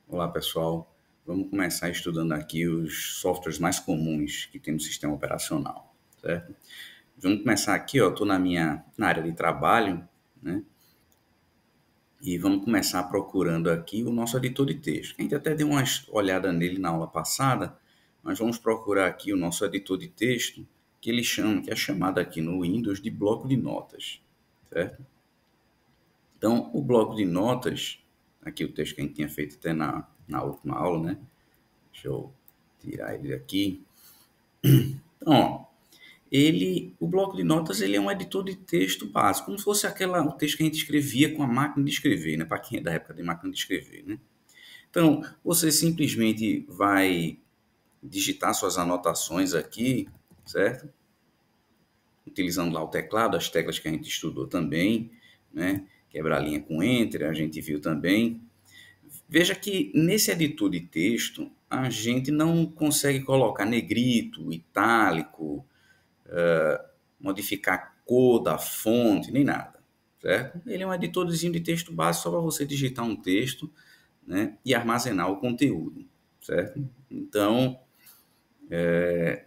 Olá, pessoal. Vamos começar estudando aqui os softwares mais comuns que tem no sistema operacional, certo? Vamos começar aqui, ó, estou na área de trabalho, né? E vamos começar procurando aqui o nosso editor de texto. A gente até deu uma olhada nele na aula passada, mas vamos procurar aqui o nosso editor de texto, que é chamado aqui no Windows de bloco de notas, certo? Então, o bloco de notas, aqui o texto que a gente tinha feito até na última aula, né? Deixa eu tirar ele aqui. Então, ó, o bloco de notas, ele é um editor de texto básico, como se fosse o texto que a gente escrevia com a máquina de escrever, né? Para quem é da época de máquina de escrever, né? Então, você simplesmente vai digitar suas anotações aqui, certo? Utilizando lá o teclado, as teclas que a gente estudou também, né? Quebrar a linha com Enter, a gente viu também. Veja que nesse editor de texto, a gente não consegue colocar negrito, itálico, modificar a cor da fonte, nem nada, certo? Ele é um editorzinho de texto básico só para você digitar um texto, né, e armazenar o conteúdo, certo? Então,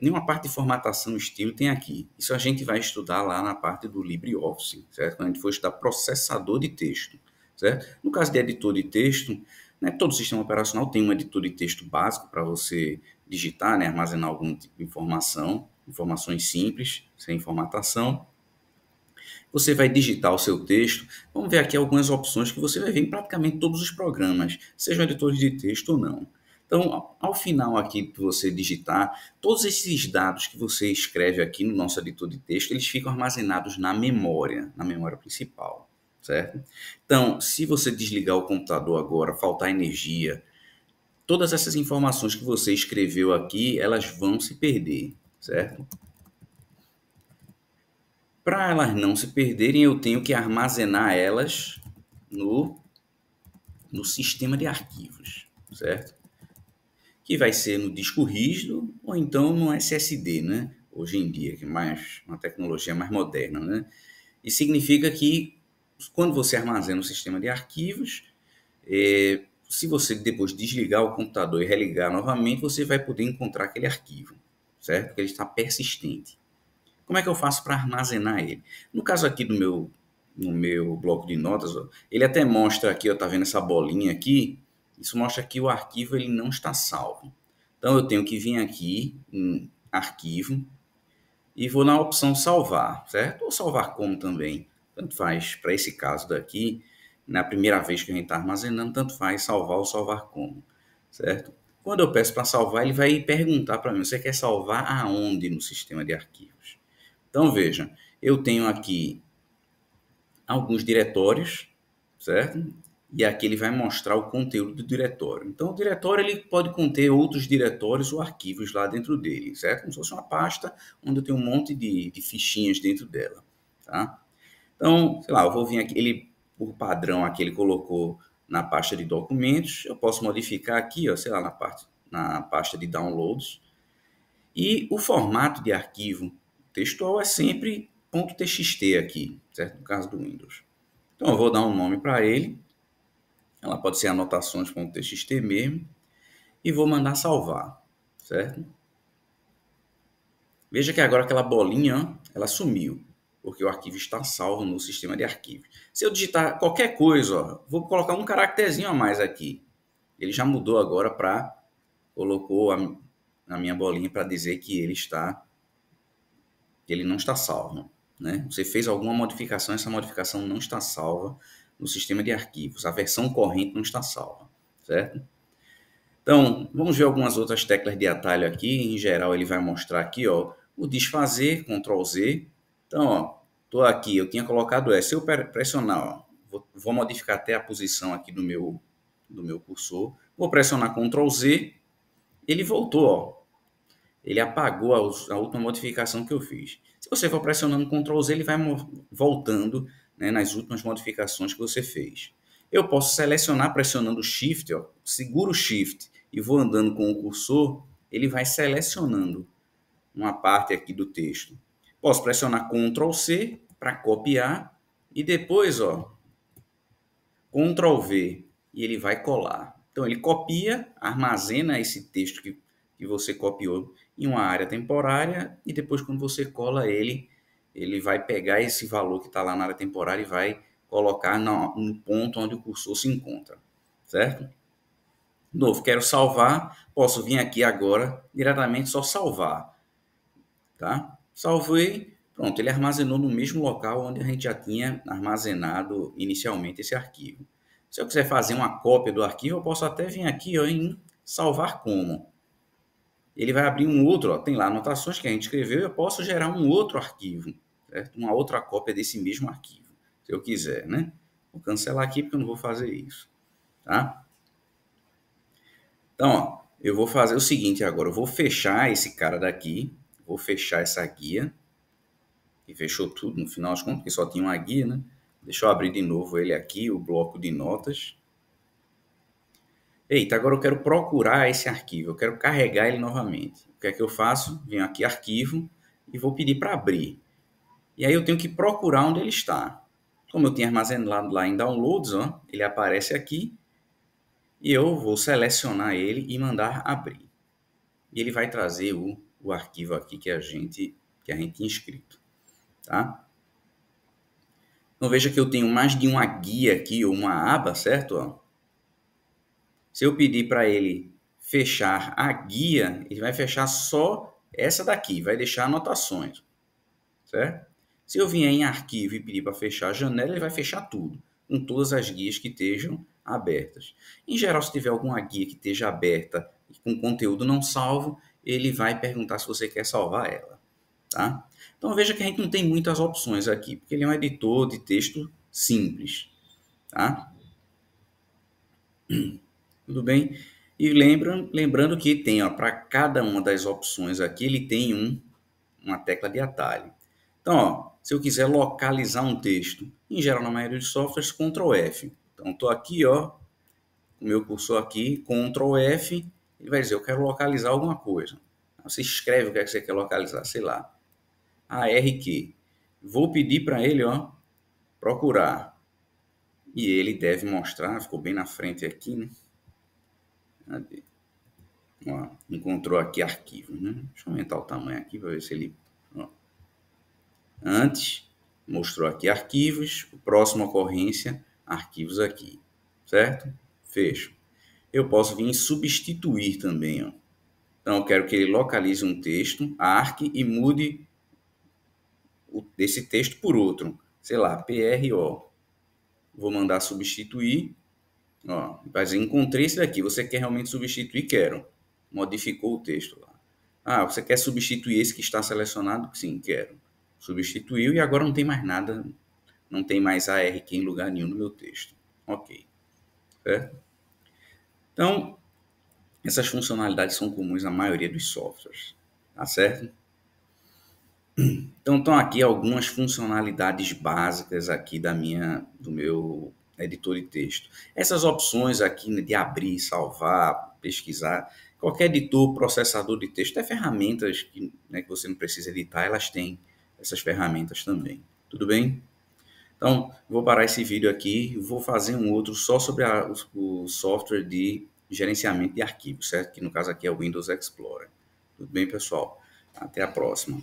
nenhuma parte de formatação estilo tem aqui. Isso a gente vai estudar lá na parte do LibreOffice, certo? Quando a gente for estudar processador de texto, certo? No caso de editor de texto, né, todo sistema operacional tem um editor de texto básico para você digitar, né, armazenar algum tipo de informação, informações simples, sem formatação. Você vai digitar o seu texto. Vamos ver aqui algumas opções que você vai ver em praticamente todos os programas, sejam editores de texto ou não. Então, ao final aqui que você digitar, todos esses dados que você escreve aqui no nosso editor de texto, eles ficam armazenados na memória principal, certo? Então, se você desligar o computador agora, faltar energia, todas essas informações que você escreveu aqui, elas vão se perder, certo? Para elas não se perderem, eu tenho que armazenar elas no, no sistema de arquivos, certo? Que vai ser no disco rígido ou então no SSD, né? Hoje em dia, que é uma tecnologia mais moderna, né? E significa que quando você armazena no sistema de arquivos, se você depois desligar o computador e religar novamente, você vai poder encontrar aquele arquivo, certo? Porque ele está persistente. Como é que eu faço para armazenar ele? No caso aqui no meu bloco de notas, ó, ele até mostra aqui, ó, tá vendo essa bolinha aqui? Isso mostra que o arquivo ele não está salvo. Então eu tenho que vir aqui em arquivo e vou na opção salvar, certo? Ou salvar como também. Tanto faz para esse caso daqui, na primeira vez que a gente está armazenando, tanto faz salvar ou salvar como, certo? Quando eu peço para salvar, ele vai perguntar para mim, você quer salvar aonde no sistema de arquivos? Então, veja, eu tenho aqui alguns diretórios, certo? E aqui ele vai mostrar o conteúdo do diretório. Então, o diretório ele pode conter outros diretórios ou arquivos lá dentro dele, certo? Como se fosse uma pasta onde eu tenho um monte de fichinhas dentro dela, tá? Então, sei lá, eu vou vir aqui, ele, por padrão, aqui ele colocou na pasta de documentos, eu posso modificar aqui, ó, sei lá, na pasta de downloads, e o formato de arquivo textual é sempre .txt aqui, certo? No caso do Windows. Então eu vou dar um nome para ele, ela pode ser anotações.txt mesmo, e vou mandar salvar, certo? Veja que agora aquela bolinha, ó, ela sumiu, porque o arquivo está salvo no sistema de arquivos. Se eu digitar qualquer coisa, ó, vou colocar um caracterzinho a mais aqui. Ele já mudou agora para, colocou a minha bolinha para dizer que ele não está salvo, né? Você fez alguma modificação, essa modificação não está salva no sistema de arquivos. A versão corrente não está salva, certo? Então, vamos ver algumas outras teclas de atalho aqui. Em geral, ele vai mostrar aqui, ó, o desfazer, Ctrl Z. Então, ó, tô aqui, eu tinha colocado S. Se eu pressionar, ó, vou modificar até a posição aqui do meu cursor. Vou pressionar Ctrl Z, ele voltou, ó. Ele apagou a última modificação que eu fiz. Se você for pressionando Ctrl Z, ele vai voltando, né, nas últimas modificações que você fez. Eu posso selecionar pressionando Shift, ó, seguro o Shift e vou andando com o cursor, ele vai selecionando uma parte aqui do texto. Posso pressionar Ctrl C para copiar e depois, ó, Ctrl V e ele vai colar. Então, ele copia, armazena esse texto que você copiou em uma área temporária e depois, quando você cola ele, ele vai pegar esse valor que está lá na área temporária e vai colocar no ponto onde o cursor se encontra, certo? De novo, quero salvar, posso vir aqui agora, diretamente só salvar, tá? Salvei, pronto, ele armazenou no mesmo local onde a gente já tinha armazenado inicialmente esse arquivo. Se eu quiser fazer uma cópia do arquivo, eu posso até vir aqui ó, em salvar como. Ele vai abrir um outro, ó, tem lá anotações que a gente escreveu, eu posso gerar um outro arquivo, certo? Uma outra cópia desse mesmo arquivo, se eu quiser, né? Vou cancelar aqui porque eu não vou fazer isso, tá? Então, ó, eu vou fazer o seguinte agora, eu vou fechar esse cara daqui, vou fechar essa guia, que fechou tudo no final das contas, porque só tinha uma guia, né? Deixa eu abrir de novo ele aqui, o bloco de notas. Eita, agora eu quero procurar esse arquivo, eu quero carregar ele novamente. O que é que eu faço? Venho aqui, arquivo, e vou pedir para abrir. E aí eu tenho que procurar onde ele está. Como eu tinha armazenado lá em downloads, ó, ele aparece aqui, e eu vou selecionar ele e mandar abrir. E ele vai trazer o arquivo aqui que a gente tinha escrito, tá? Então veja que eu tenho mais de uma guia aqui, ou uma aba, certo? Ó. Se eu pedir para ele fechar a guia, ele vai fechar só essa daqui, vai deixar anotações, certo? Se eu vier em arquivo e pedir para fechar a janela, ele vai fechar tudo, com todas as guias que estejam abertas. Em geral, se tiver alguma guia que esteja aberta e com conteúdo não salvo, ele vai perguntar se você quer salvar ela, tá? Então veja que a gente não tem muitas opções aqui, porque ele é um editor de texto simples, tá? Tudo bem? E lembrando que tem, para cada uma das opções aqui, ele tem uma tecla de atalho. Então, ó, se eu quiser localizar um texto, em geral na maioria dos softwares, Ctrl F. Então, estou aqui, ó, com o meu cursor aqui, Ctrl F, ele vai dizer, eu quero localizar alguma coisa. Você escreve o que é que você quer localizar, sei lá, ARQ. Vou pedir para ele, ó, procurar. E ele deve mostrar, ficou bem na frente aqui, né? Cadê? Ó, encontrou aqui arquivo, né? Deixa eu aumentar o tamanho aqui para ver se ele... Ó. Antes, mostrou aqui arquivos, próxima ocorrência, arquivos aqui, certo? Fecho. Eu posso vir em substituir também, ó. Então, eu quero que ele localize um texto, arque e mude desse texto por outro. Sei lá, PRO. Vou mandar substituir. Ó, vai dizer, encontrei esse daqui. Você quer realmente substituir? Quero. Modificou o texto lá. Ah, você quer substituir esse que está selecionado? Sim, quero. Substituiu e agora não tem mais nada. Não tem mais ARQ em lugar nenhum no meu texto. Ok. Certo? Então, essas funcionalidades são comuns à maioria dos softwares. Tá certo? Então, estão aqui algumas funcionalidades básicas aqui do meu editor de texto. Essas opções aqui, né, de abrir, salvar, pesquisar, qualquer editor, processador de texto, é ferramentas que, né, que você não precisa editar, elas têm essas ferramentas também. Tudo bem? Então, vou parar esse vídeo aqui e vou fazer um outro só sobre o software de gerenciamento de arquivos, certo? Que no caso aqui é o Windows Explorer. Tudo bem, pessoal? Até a próxima.